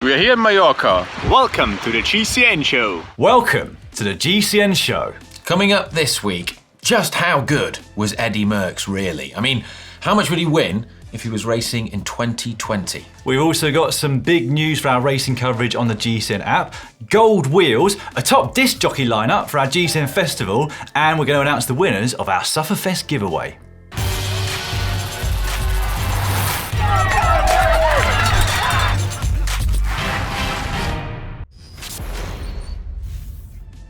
We're here in Mallorca. Welcome to the GCN show. Welcome to the GCN show. Coming up this week, just how good was Eddy Merckx really? I mean, how much would he win if he was racing in 2020? We've also got some big news for our racing coverage on the GCN app, gold wheels, a top disc jockey lineup for our GCN festival, and we're going to announce the winners of our Sufferfest giveaway.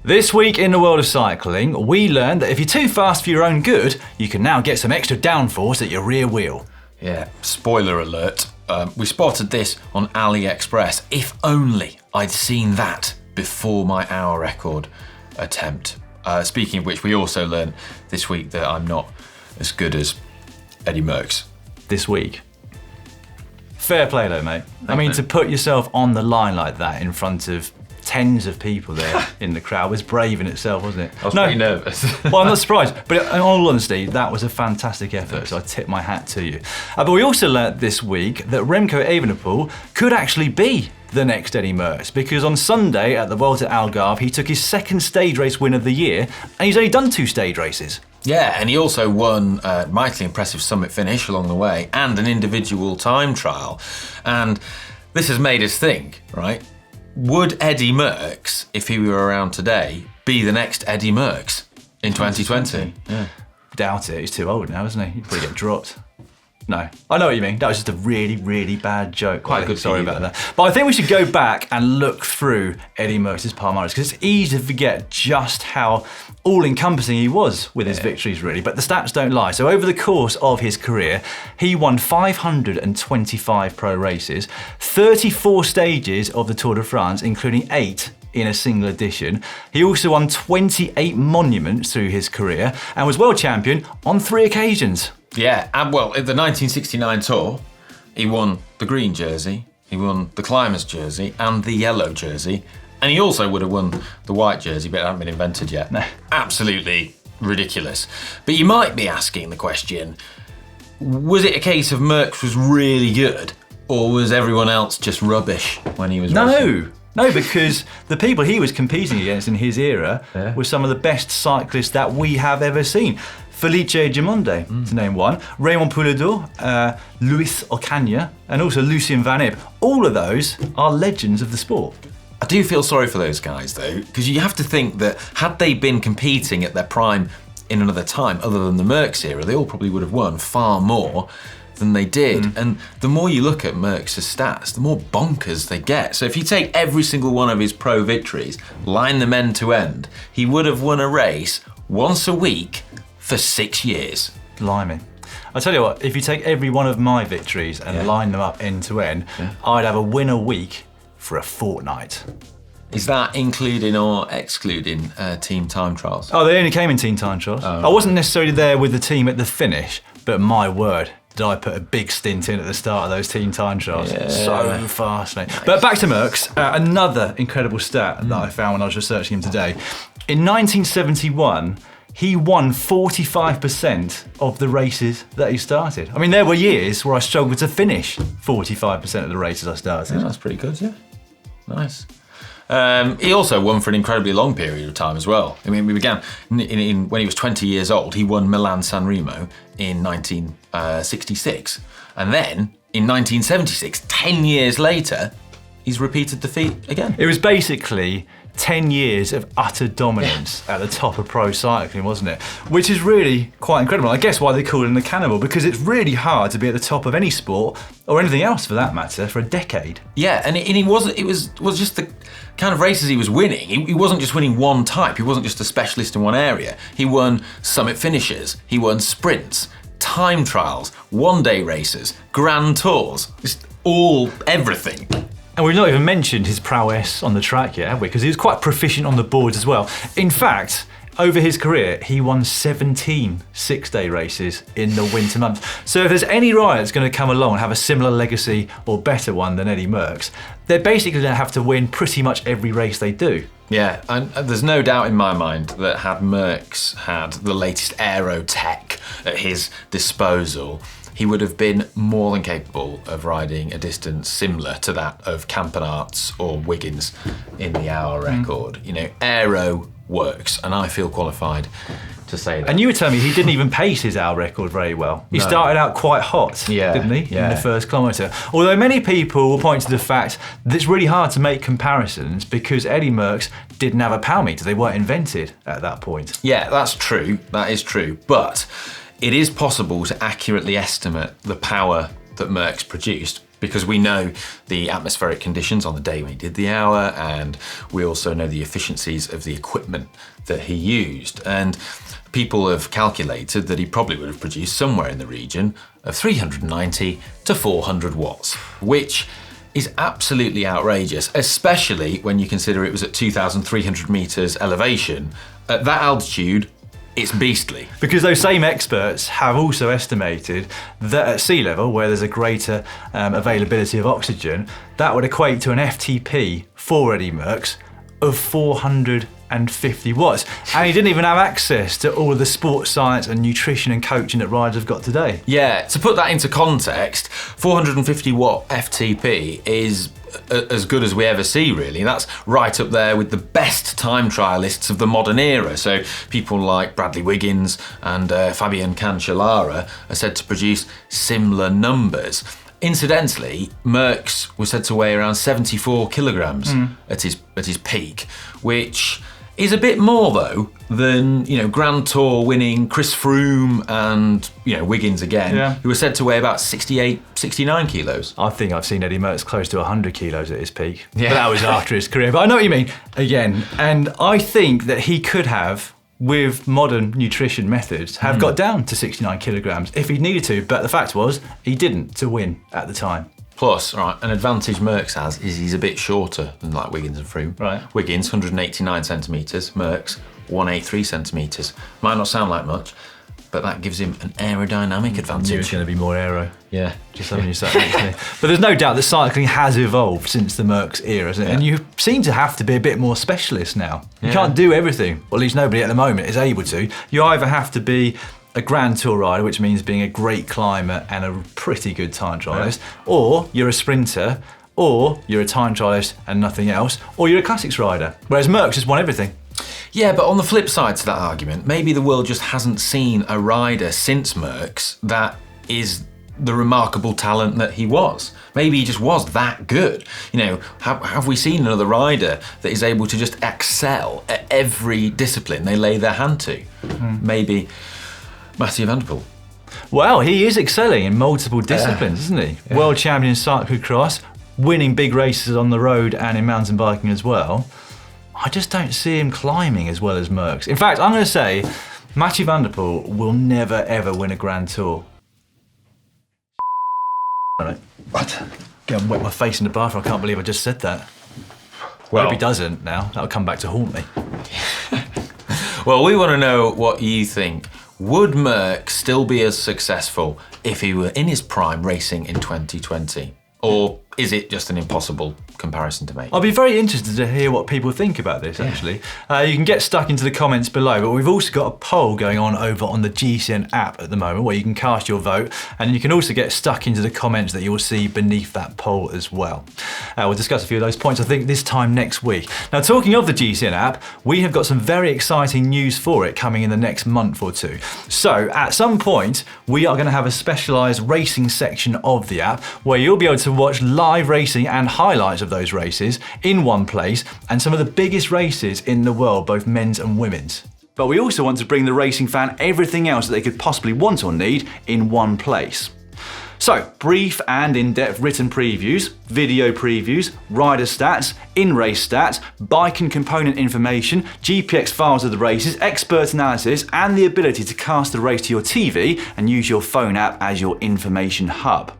This week in the world of cycling, we learned that if you're too fast for your own good, you can now get some extra downforce at your rear wheel. Yeah, spoiler alert. We spotted this on AliExpress. If only I'd seen that before my hour record attempt. Speaking of which, we also learned this week that I'm not as good as Eddy Merckx. This week. Fair play though, mate. I mean, to put yourself on the line like that in front of tens of people there in the crowd was brave in itself, wasn't it? I was pretty nervous. Well, I'm not surprised, but in all honesty, that was a fantastic effort, so I tip my hat to you. But we also learnt this week that Remco Evenepoel could actually be the next Eddy Merckx, because on Sunday at the Vuelta al Algarve, he took his second stage race win of the year, and he's only done 2 stage races. Yeah, and he also won a mightily impressive summit finish along the way and an individual time trial. And this has made us think, right? Would Eddy Merckx, if he were around today, be the next Eddy Merckx in 2020? Yeah. Doubt it, he's too old now, isn't he? He'd probably get dropped. No, I know what you mean. That was just a really, really bad joke. Quite good. Sorry about that. But I think we should go back and look through Eddy Merckx's palmares, because it's easy to forget just how all-encompassing he was with his victories, really. But the stats don't lie. So over the course of his career, he won 525 pro races, 34 stages of the Tour de France, including 8 in a single edition. He also won 28 monuments through his career and was world champion on 3 occasions. Yeah, and well, at the 1969 Tour, he won the green jersey, he won the climbers jersey and the yellow jersey, and he also would have won the white jersey, but it hadn't been invented yet. No. Absolutely ridiculous. But you might be asking the question, was it a case of Merckx was really good, or was everyone else just rubbish when he was racing? No, because the people he was competing against in his era were some of the best cyclists that we have ever seen. Felice Gimondi, to name one, Raymond Poulidor, Luis Ocaña, and also Lucien Van Impe. All of those are legends of the sport. I do feel sorry for those guys though, because you have to think that had they been competing at their prime in another time other than the Merckx era, they all probably would have won far more than they did. And the more you look at Merckx's stats, the more bonkers they get. So if you take every single one of his pro victories, line them end to end, he would have won a race once a week for 6 years. Blimey. I'll tell you what, if you take every one of my victories and line them up end to end, I'd have a win a week for a fortnight. Is that including or excluding team time trials? Oh, they only came in team time trials. I wasn't necessarily there with the team at the finish, but my word, did I put a big stint in at the start of those team time trials. So fast, mate. Nice. But back to Merckx, another incredible stat that I found when I was researching him today. In 1971, he won 45% of the races that he started. I mean, there were years where I struggled to finish 45% of the races I started. Yeah, that's pretty good, yeah. Nice. He also won for an incredibly long period of time as well. I mean, we began when he was 20 years old. He won Milan-San Remo in 1966. And then in 1976, 10 years later, he's repeated the feat again. It was basically 10 years of utter dominance at the top of pro cycling, wasn't it? Which is really quite incredible. I guess why they call him the cannibal, because it's really hard to be at the top of any sport, or anything else for that matter, for a decade. Yeah, and it was just the kind of races he was winning. He wasn't just winning one type, he wasn't just a specialist in one area. He won summit finishes, he won sprints, time trials, one-day races, grand tours, just everything. And we've not even mentioned his prowess on the track yet, have we? Because he was quite proficient on the boards as well. In fact, over his career, he won 17 six-day races in the winter months. So if there's any rider that's going to come along and have a similar legacy or better one than Eddy Merckx, they're basically going to have to win pretty much every race they do. Yeah, and there's no doubt in my mind that had Merckx had the latest aero tech at his disposal, he would have been more than capable of riding a distance similar to that of Campanarts or Wiggins in the hour record. You know, aero works, and I feel qualified to say that. And you were telling me he didn't even pace his hour record very well. He started out quite hot, didn't he, in the first kilometre? Although many people will point to the fact that it's really hard to make comparisons because Eddy Merckx didn't have a power meter. They weren't invented at that point. Yeah, that's true. That is true. But it is possible to accurately estimate the power that Merckx produced because we know the atmospheric conditions on the day when he did the hour, and we also know the efficiencies of the equipment that he used. And people have calculated that he probably would have produced somewhere in the region of 390 to 400 watts, which is absolutely outrageous, especially when you consider it was at 2,300 meters elevation. At that altitude, it's beastly. Because those same experts have also estimated that at sea level, where there's a greater availability of oxygen, that would equate to an FTP for Eddy Merckx of 450 watts. And he didn't even have access to all of the sports science and nutrition and coaching that riders have got today. Yeah, to put that into context, 450 watt FTP is as good as we ever see, really. That's right up there with the best time trialists of the modern era. So people like Bradley Wiggins and Fabian Cancellara are said to produce similar numbers. Incidentally, Merckx was said to weigh around 74 kilograms at his peak, which is a bit more though than, you know, Grand Tour winning Chris Froome and, you know, Wiggins again, who were said to weigh about 68, 69 kilos. I think I've seen Eddy Merckx close to 100 kilos at his peak. Yeah. But that was after his career. But I know what you mean, again. And I think that he could have, with modern nutrition methods, have got down to 69 kilograms if he needed to. But the fact was, he didn't to win at the time. Plus, right, an advantage Merckx has is he's a bit shorter than like Wiggins and Froome. Right. Wiggins, 189 centimetres, Merckx, 183 centimetres. Might not sound like much, but that gives him an aerodynamic advantage. I knew it's going to be more aero. Yeah. Just having you sat next to me. But there's no doubt that cycling has evolved since the Merckx era, isn't it? And you seem to have to be a bit more specialist now. You can't do everything, or at least nobody at the moment is able to. You either have to be a Grand Tour rider, which means being a great climber and a pretty good time trialist, or you're a sprinter, or you're a time trialist and nothing else, or you're a classics rider. Whereas Merckx has won everything. Yeah, but on the flip side to that argument, maybe the world just hasn't seen a rider since Merckx that is the remarkable talent that he was. Maybe he just was that good. You know, have we seen another rider that is able to just excel at every discipline they lay their hand to? Maybe Mathieu van der Poel. Well, he is excelling in multiple disciplines, isn't he? Yeah. World champion in cyclocross, winning big races on the road and in mountain biking as well. I just don't see him climbing as well as Merckx. In fact, I'm going to say Mathieu van der Poel will never ever win a Grand Tour. What? Go and wet my face in the bathroom. I can't believe I just said that. Well, I hope he doesn't now. That'll come back to haunt me. Well, we want to know what you think. Would Merckx still be as successful if he were in his prime racing in 2020? Or is it just an impossible comparison to make? I'll be very interested to hear what people think about this, actually. You can get stuck into the comments below, but we've also got a poll going on over on the GCN app at the moment where you can cast your vote, and you can also get stuck into the comments that you'll see beneath that poll as well. We'll discuss a few of those points, I think, this time next week. Now, talking of the GCN app, we have got some very exciting news for it coming in the next month or two. So, at some point, we are going to have a specialised racing section of the app where you'll be able to watch live racing and highlights of those races in one place, and some of the biggest races in the world, both men's and women's. But we also want to bring the racing fan everything else that they could possibly want or need in one place. So, brief and in-depth written previews, video previews, rider stats, in-race stats, bike and component information, GPX files of the races, expert analysis, and the ability to cast the race to your TV and use your phone app as your information hub.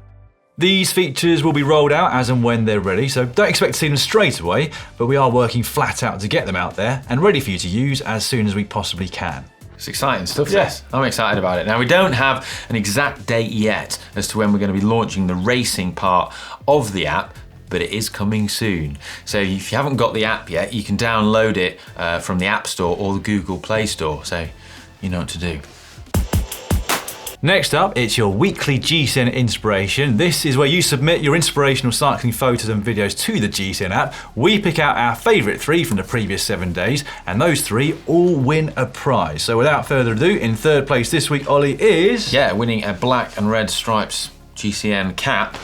These features will be rolled out as and when they're ready, so don't expect to see them straight away, but we are working flat out to get them out there and ready for you to use as soon as we possibly can. It's exciting stuff, yes. I'm excited about it. Now, we don't have an exact date yet as to when we're going to be launching the racing part of the app, but it is coming soon. So if you haven't got the app yet, you can download it from the App Store or the Google Play Store, so you know what to do. Next up, it's your weekly GCN inspiration. This is where you submit your inspirational cycling photos and videos to the GCN app. We pick out our favourite 3 from the previous 7 days, and those 3 all win a prize. So without further ado, in 3rd place this week, Ollie is... Yeah, winning a black and red stripes GCN cap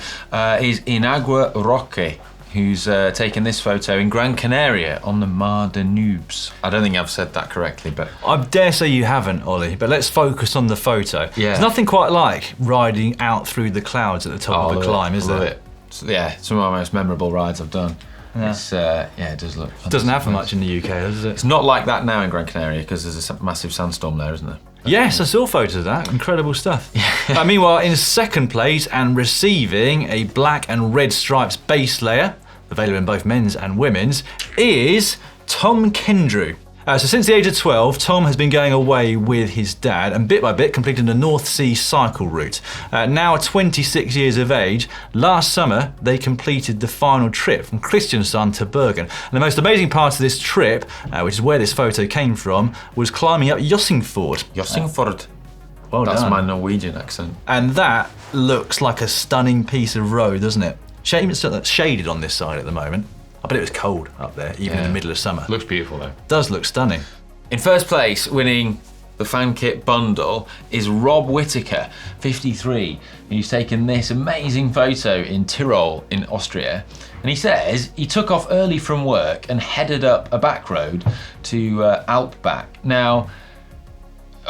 is Inagua Roque, who's taken this photo in Gran Canaria on the Mar de Nubes. I don't think I've said that correctly, but... I dare say you haven't, Ollie, but let's focus on the photo. Yeah. There's nothing quite like riding out through the clouds at the top of a climb, is there? Yeah, it's one of my most memorable rides I've done. Yeah. It's, it does look fun. It doesn't happen much in the UK, does it? It's not like that now in Gran Canaria because there's a massive sandstorm there, isn't there? Yes, I saw photos of that. Incredible stuff. Meanwhile, in 2nd place and receiving a black and red stripes base layer, available in both men's and women's, is Tom Kendrew. So since the age of 12, Tom has been going away with his dad and bit by bit completing the North Sea cycle route. Now 26 years of age, last summer they completed the final trip from Kristiansand to Bergen. And the most amazing part of this trip, which is where this photo came from, was climbing up Jossingford. Jossingford. Well That's done. my Norwegian accent. And that looks like a stunning piece of road, doesn't it? Shame it's shaded on this side at the moment. I bet it was cold up there, even in the middle of summer. Looks beautiful though. Does look stunning. In 1st place, winning the fan kit bundle, is Rob Whittaker, 53. He's taken this amazing photo in Tyrol in Austria. And he says he took off early from work and headed up a back road to Alpbach. Now,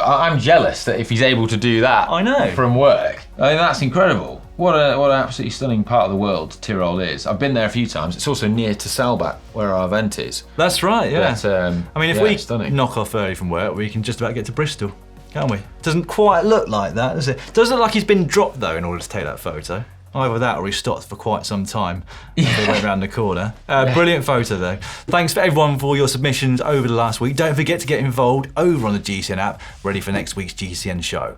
I'm jealous that if he's able to do that I know. from work. I mean, that's incredible. What an absolutely stunning part of the world Tyrol is. I've been there a few times. It's also near to Saalbach, where our event is. That's right, yeah. But, I mean, if we knock off early from work, we can just about get to Bristol, can't we? Doesn't quite look like that, does it? Does look like he's been dropped, though, in order to take that photo. Either that or he stopped for quite some time and they went around the corner. Brilliant photo, though. Thanks for everyone for your submissions over the last week. Don't forget to get involved over on the GCN app, ready for next week's GCN show.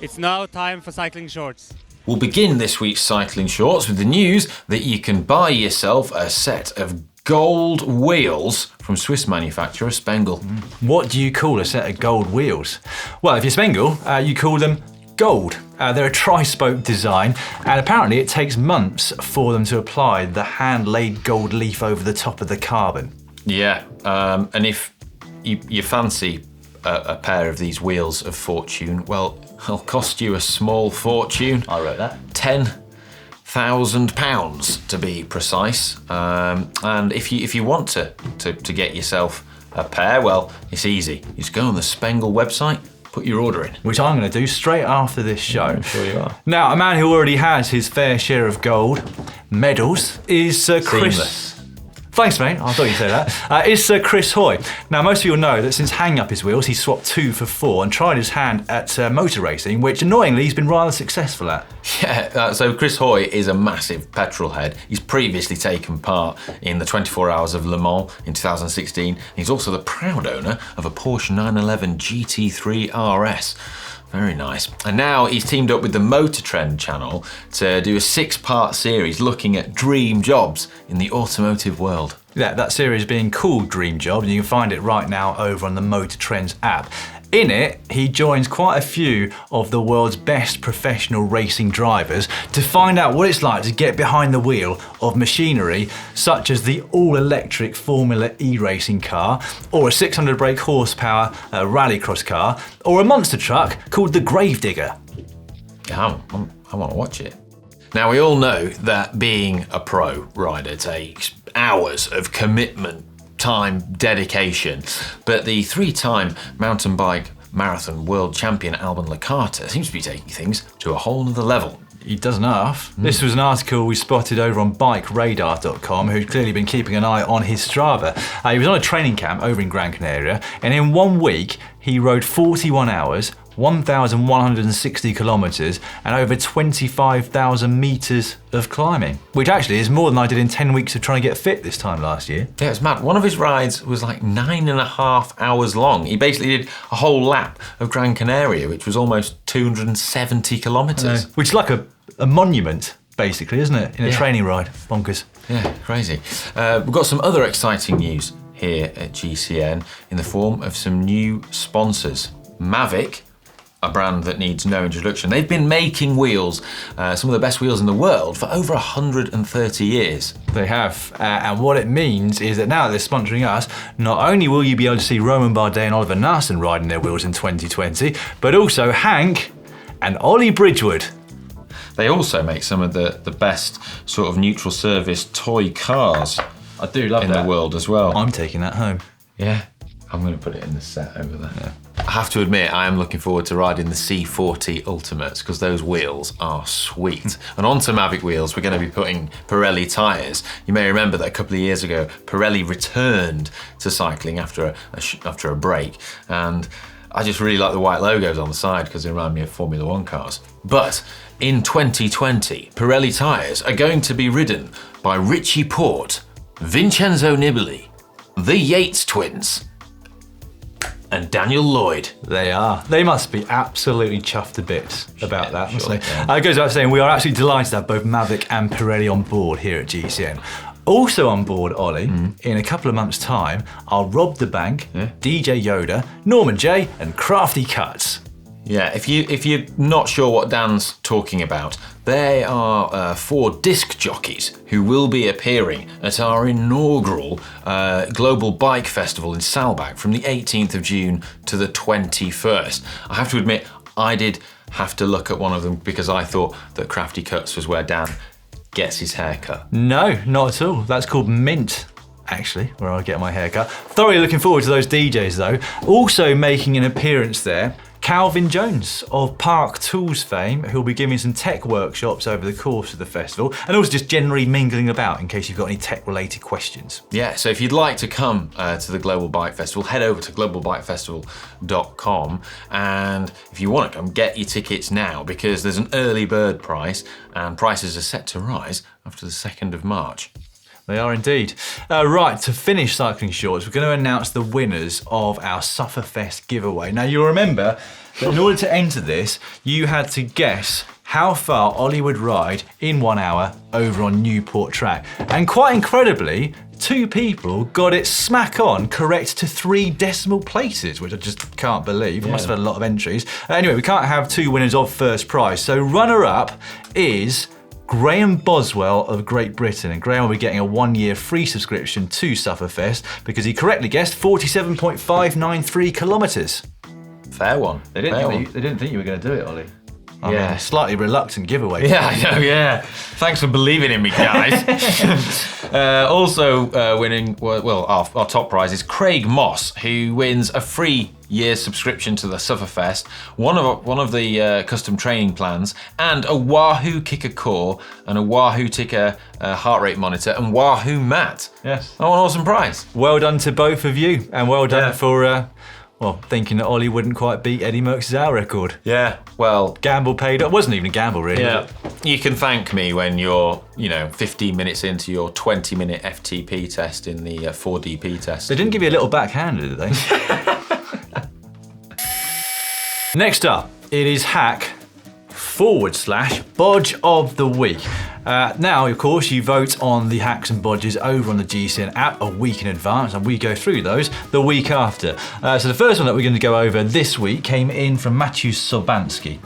It's now time for cycling shorts. We'll begin this week's cycling shorts with the news that you can buy yourself a set of gold wheels from Swiss manufacturer Spengel. What do you call a set of gold wheels? Well, if you're Spengel, you call them gold. They're a tri-spoke design, and apparently it takes months for them to apply the hand-laid gold leaf over the top of the carbon. Yeah, and if you fancy a pair of these wheels of fortune, well, it'll cost you a small fortune. I wrote that. £10,000 to be precise. And if you want to get yourself a pair, well, it's easy. You just go on the Spengel website, put your order in. Which I'm going to do straight after this show. I'm sure you are. Now, a man who already has his fair share of gold medals is Chris. Seamless. Thanks, mate. I thought you'd say that. Is Chris Hoy. Now, most of you will know that since hanging up his wheels, he swapped 2 for 4 and tried his hand at motor racing, which annoyingly he's been rather successful at. Yeah, so Chris Hoy is a massive petrol head. He's previously taken part in the 24 Hours of Le Mans in 2016. He's also the proud owner of a Porsche 911 GT3 RS. Very nice. And now he's teamed up with the Motor Trend channel to do a 6-part series looking at dream jobs in the automotive world. Yeah, that series being called Dream Job, and you can find it right now over on the Motor Trends app. In it, he joins quite a few of the world's best professional racing drivers to find out what it's like to get behind the wheel of machinery such as the all-electric Formula E racing car, or a 600 brake horsepower rallycross car, or a monster truck called the Gravedigger. I want to watch it. Now, we all know that being a pro rider takes hours of commitment, time, dedication, but the 3-time mountain bike marathon world champion Alban Lecata seems to be taking things to a whole nother level. He does enough. This was an article we spotted over on bikeradar.com, who'd clearly been keeping an eye on his Strava. He was on a training camp over in Gran Canaria, and in 1 week, he rode 41 hours, 1,160 kilometres and over 25,000 metres of climbing, which actually is more than I did in 10 weeks of trying to get fit this time last year. Yeah, it's mad. One of his rides was like 9.5 hours long. He basically did a whole lap of Gran Canaria, which was almost 270 kilometres. Which is like a monument, basically, isn't it? In a training ride. Bonkers. Yeah, crazy. We've got some other exciting news here at GCN in the form of some new sponsors. Mavic, a brand that needs no introduction. They've been making wheels, some of the best wheels in the world, for over 130 years. They have, and what it means is that now that they're sponsoring us, not only will you be able to see Roman Bardet and Oliver Narsson riding their wheels in 2020, but also Hank and Ollie Bridgewood. They also make some of the best sort of neutral service toy cars I do love in that. the world as well. I'm taking that home. Yeah, I'm going to put it in the set over there. Yeah. I have to admit, I am looking forward to riding the C40 Ultimates because those wheels are sweet. And onto Mavic wheels, we're going to be putting Pirelli tyres. You may remember that a couple of years ago, Pirelli returned to cycling after a break. And I just really like the white logos on the side because they remind me of Formula One cars. But in 2020, Pirelli tyres are going to be ridden by Richie Porte, Vincenzo Nibali, the Yates twins, and Daniel Lloyd. They are. They must be absolutely chuffed to bits about that. Sure, It goes without saying, we are absolutely delighted to have both Mavic and Pirelli on board here at GCN. Also on board, Ollie, in a couple of months' time, are Rob the Bank, DJ Yoda, Norman J, and Crafty Cuts. Yeah, if you're not sure what Dan's talking about, they are 4 disc jockeys who will be appearing at our inaugural Global Bike Festival in Saalbach from the 18th of June to the 21st. I have to admit, I did have to look at one of them because I thought that Crafty Cuts was where Dan gets his haircut. No, not at all. That's called Mint, actually, where I get my haircut. Thoroughly looking forward to those DJs though. Also making an appearance there, Calvin Jones of Park Tools fame, who'll be giving some tech workshops over the course of the festival, and also just generally mingling about in case you've got any tech-related questions. Yeah, so if you'd like to come to the Global Bike Festival, head over to globalbikefestival.com, and if you want to come, get your tickets now because there's an early bird price, and prices are set to rise after the 2nd of March. They are indeed. Right, to finish Cycling Shorts, we're going to announce the winners of our Sufferfest giveaway. Now, you'll remember that in order to enter this, you had to guess how far Ollie would ride in 1 hour over on Newport track. And quite incredibly, 2 people got it smack on correct to 3 decimal places, which I just can't believe. We must have had a lot of entries. Anyway, we can't have 2 winners of first prize. So runner-up is Graham Boswell of Great Britain, and Graham will be getting a 1-year free subscription to Sufferfest because he correctly guessed 47.593 kilometres. Fair one. They didn't think you were going to do it, Ollie. I Yeah. mean, slightly reluctant giveaway. Yeah, I know, yeah. Thanks for believing in me, guys. Also winning, well, our top prize is Craig Moss, who wins a free year subscription to the Sufferfest, one of the custom training plans, and a Wahoo Kicker core, and a Wahoo Ticker heart rate monitor, and Wahoo mat. Yes. Oh, an awesome prize. Well done to both of you, and well done for thinking that Ollie wouldn't quite beat Eddy Merckx's hour record. Yeah, well, Gamble paid off. It wasn't even a gamble, really. yeah. You can thank me when you're, 15 minutes into your 20-minute FTP test in the 4DP test. They didn't give you a little backhander, did they? Next up, it is hack/bodge of the week. Now, of course, you vote on the hacks and bodges over on the GCN app a week in advance, and we go through those the week after. So the first one that we're going to go over this week came in from Matthew Sobansky.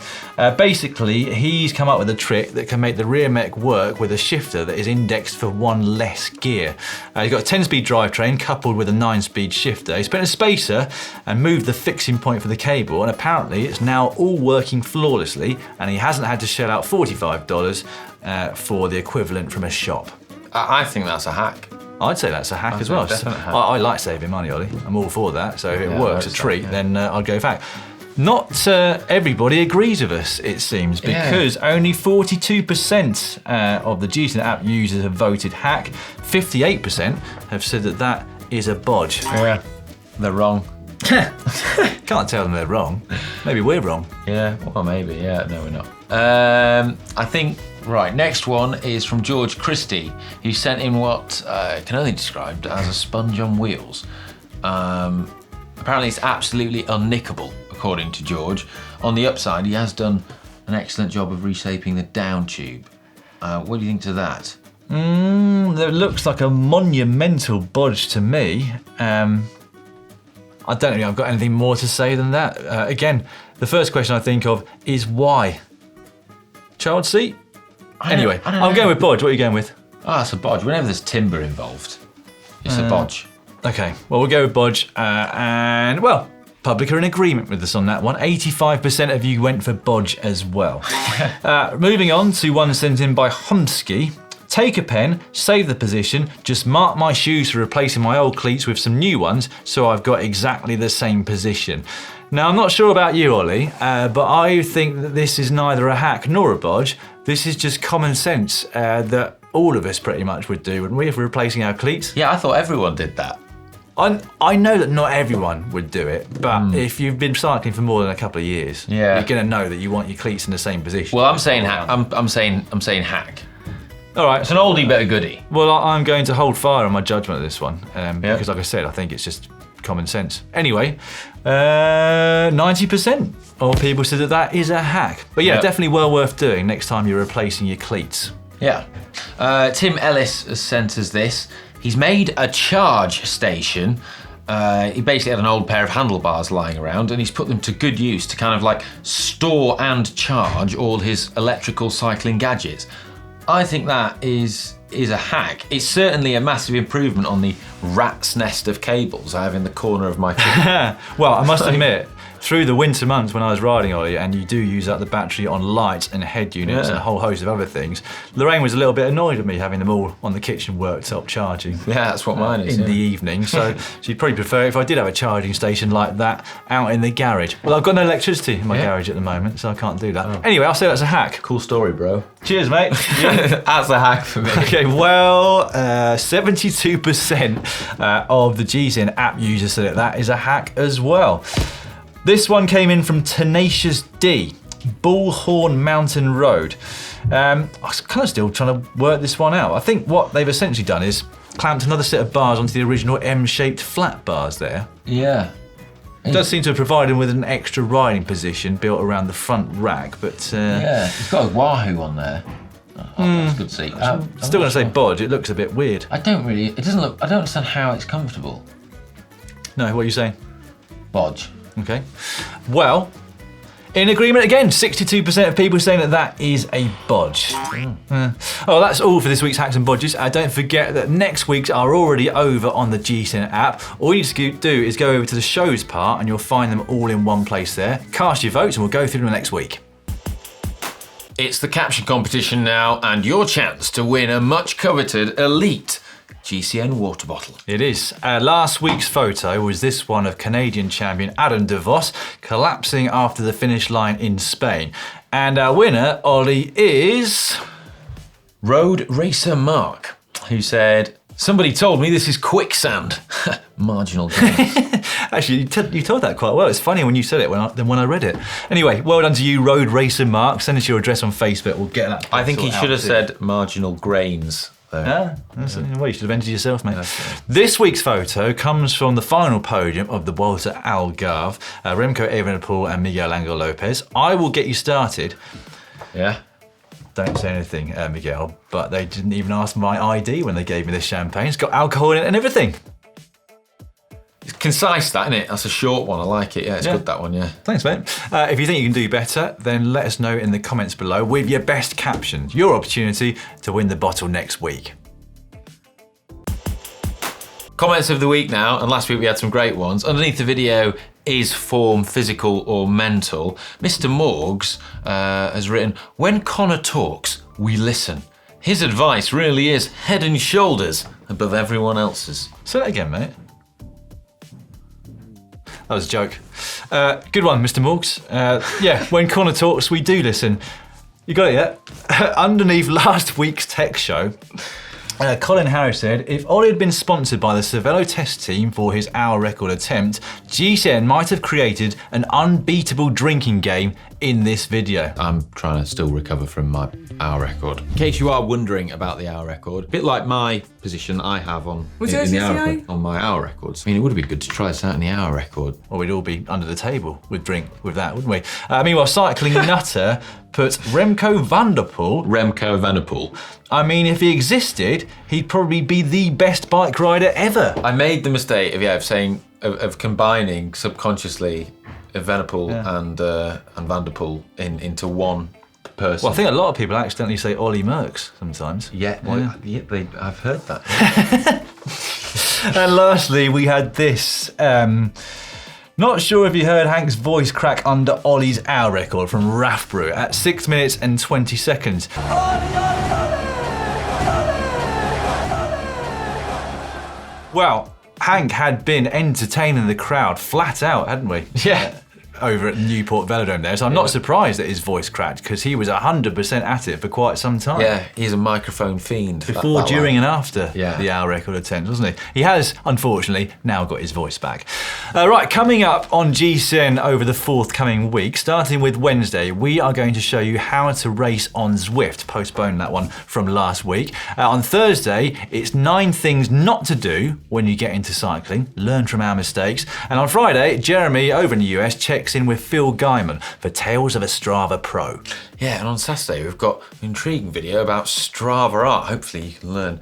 Basically, he's come up with a trick that can make the rear mech work with a shifter that is indexed for 1 less gear. He's got a 10-speed drivetrain coupled with a 9-speed shifter. He's put in a spacer and moved the fixing point for the cable, and apparently it's now all working flawlessly, and he hasn't had to shell out $45 for the equivalent from a shop. I think that's a hack. I'd say that's a hack as well. Definite hack. I like saving money, Ollie. I'm all for that. So if it works a treat, then I'll go for hack. Not everybody agrees with us, it seems, because only 42% of the GCN app users have voted hack. 58% have said that is a bodge. Yeah, they're wrong. Can't tell them they're wrong. Maybe we're wrong. Yeah, well, maybe. Yeah, no, we're not. I think, right, next one is from George Christie, who sent in what can only be described as a sponge on wheels. Apparently it's absolutely unnickable, according to George. On the upside, he has done an excellent job of reshaping the down tube. What do you think to that? That looks like a monumental bodge to me. I don't think I've got anything more to say than that. Again, the first question I think of is why? Child seat? Anyway, I'm going with bodge. What are you going with? Ah, it's a bodge. Whenever there's timber involved, it's a bodge. Okay, well, we'll go with bodge. And, well, public are in agreement with us on that one. 85% of you went for bodge as well. Moving on to one sent in by Humsky. Take a pen, save the position, just mark my shoes for replacing my old cleats with some new ones so I've got exactly the same position. Now, I'm not sure about you, Ollie, but I think that this is neither a hack nor a bodge. This is just common sense that all of us pretty much would do, wouldn't we, if we're replacing our cleats? Yeah, I thought everyone did that. I know that not everyone would do it, but if you've been cycling for more than a couple of years, you're going to know that you want your cleats in the same position. Well, I'm saying hack. I'm saying hack. All right. It's an oldie but a goodie. Well, I'm going to hold fire on my judgment of this one because, like I said, I think it's just common sense. Anyway, 90% of people said that is a hack. But yeah, definitely well worth doing next time you're replacing your cleats. Yeah. Tim Ellis has sent us this. He's made a charge station. He basically had an old pair of handlebars lying around and he's put them to good use to kind of like store and charge all his electrical cycling gadgets. I think that is a hack. It's certainly a massive improvement on the rat's nest of cables I have in the corner of my kitchen. Well, I must admit, through the winter months when I was riding, Ollie, and you do use up the battery on lights and head units and a whole host of other things, Lorraine was a little bit annoyed at me having them all on the kitchen worktop charging. Yeah, that's what mine is. In the evening, so she'd probably prefer if I did have a charging station like that out in the garage. Well, I've got no electricity in my garage at the moment, so I can't do that. Anyway, I'll say that's a hack. Cool story, bro. Cheers, mate. That's a hack for me. Okay, well, 72% of the GCN app users said that is a hack as well. This one came in from Tenacious D, Bullhorn Mountain Road. I'm kind of still trying to work this one out. I think what they've essentially done is clamped another set of bars onto the original M-shaped flat bars there. Yeah. It does seem to have provided him with an extra riding position built around the front rack, but... yeah, it's got a Wahoo on there. That's good to see. Still going to say bodge, it looks a bit weird. It doesn't look, I don't understand how it's comfortable. No, what are you saying? Bodge. Okay. Well, in agreement again, 62% of people saying that that is a bodge. Oh, that's all for this week's Hacks and Bodges. Don't forget that next week's are already over on the GCN app. All you need to do is go over to the shows part and you'll find them all in one place there. Cast your votes and we'll go through them next week. It's the Caption Competition now and your chance to win a much coveted elite GCN water bottle. It is. Last week's photo was this one of Canadian champion Adam de Vos collapsing after the finish line in Spain. And our winner, Ollie, is... Road Racer Mark, who said, "Somebody told me this is quicksand." Marginal gains. Actually, you told that quite well. It's funnier when you said it than when I read it. Anyway, well done to you, Road Racer Mark. Send us your address on Facebook. We'll get that. I think he should have said marginal grains. Well, you should have entered yourself, mate. This week's photo comes from the final podium of the Vuelta al Garve, Remco Evenepoel and Miguel Angel Lopez. I will get you started. Yeah. Don't say anything, Miguel, but they didn't even ask my ID when they gave me this champagne. It's got alcohol in it and everything. It's concise, that, isn't it? That's a short one. I like it. Yeah, it's good, that one, yeah. Thanks, mate. If you think you can do better, then let us know in the comments below with your best captions. Your opportunity to win the bottle next week. Comments of the week now, and last week we had some great ones. Underneath the video, is form physical or mental? Mr. Morgs has written, "When Connor talks, we listen. His advice really is head and shoulders above everyone else's." Say that again, mate. That was a joke. Good one, Mr. Morgs. Yeah, when Connor talks, we do listen. You got it yet? Underneath last week's tech show, Colin Harris said, "If Ollie had been sponsored by the Cervelo test team for his hour record attempt, GCN might have created an unbeatable drinking game in this video." I'm trying to still recover from my hour record. In case you are wondering about the hour record, a bit like my position I have on my hour records. I mean, it would have been good to try this out in the hour record. Or we'd all be under the table with drink with that, wouldn't we? Meanwhile, Cycling Nutter put Remco van der Poel. Remco van der Poel. I mean, if he existed, he'd probably be the best bike rider ever. I made the mistake of saying, of combining subconsciously Van der Poel and Van der Poel into one person. Well, I think a lot of people accidentally say Eddy Merckx sometimes. Yeah, well, I've heard that. And lastly, we had this. Not sure if you heard Hank's voice crack under Ollie's hour record from Rathbrew at 6 minutes and 20 seconds. Well, Hank had been entertaining the crowd flat out, hadn't we? Yeah. Over at Newport Velodrome there, so I'm not surprised that his voice cracked because he was 100% at it for quite some time. Yeah, he's a microphone fiend. Before, during and after the hour record attempt, wasn't he? He has, unfortunately, now got his voice back. Right, coming up on GCN over the forthcoming week, starting with Wednesday, we are going to show you how to race on Zwift, postponed that one from last week. On Thursday, it's 9 things not to do when you get into cycling, learn from our mistakes. And on Friday, Jeremy over in the US checks in with Phil Guyman for Tales of a Strava Pro. Yeah, and on Saturday we've got an intriguing video about Strava art. Hopefully you can learn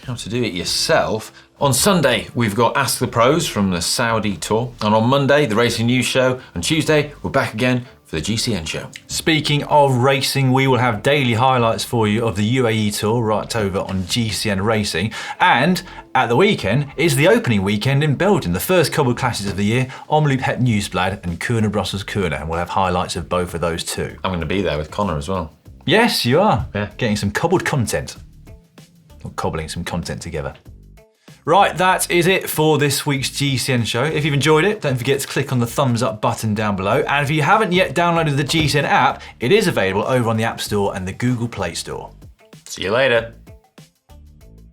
how to do it yourself. On Sunday we've got Ask the Pros from the Saudi Tour, and on Monday the Racing News Show, and Tuesday we're back again for the GCN Show. Speaking of racing, we will have daily highlights for you of the UAE Tour right over on GCN Racing, and at the weekend is the opening weekend in Belgium, the first cobbled classes of the year, Omloop Het Nieuwsblad and Kuurne Brussels Kuurne, and we'll have highlights of both of those too. I'm going to be there with Connor as well. Yes, you are. Yeah. Getting some cobbled content. Or cobbling some content together. Right, that is it for this week's GCN show. If you've enjoyed it, don't forget to click on the thumbs up button down below. And if you haven't yet downloaded the GCN app, it is available over on the App Store and the Google Play Store. See you later.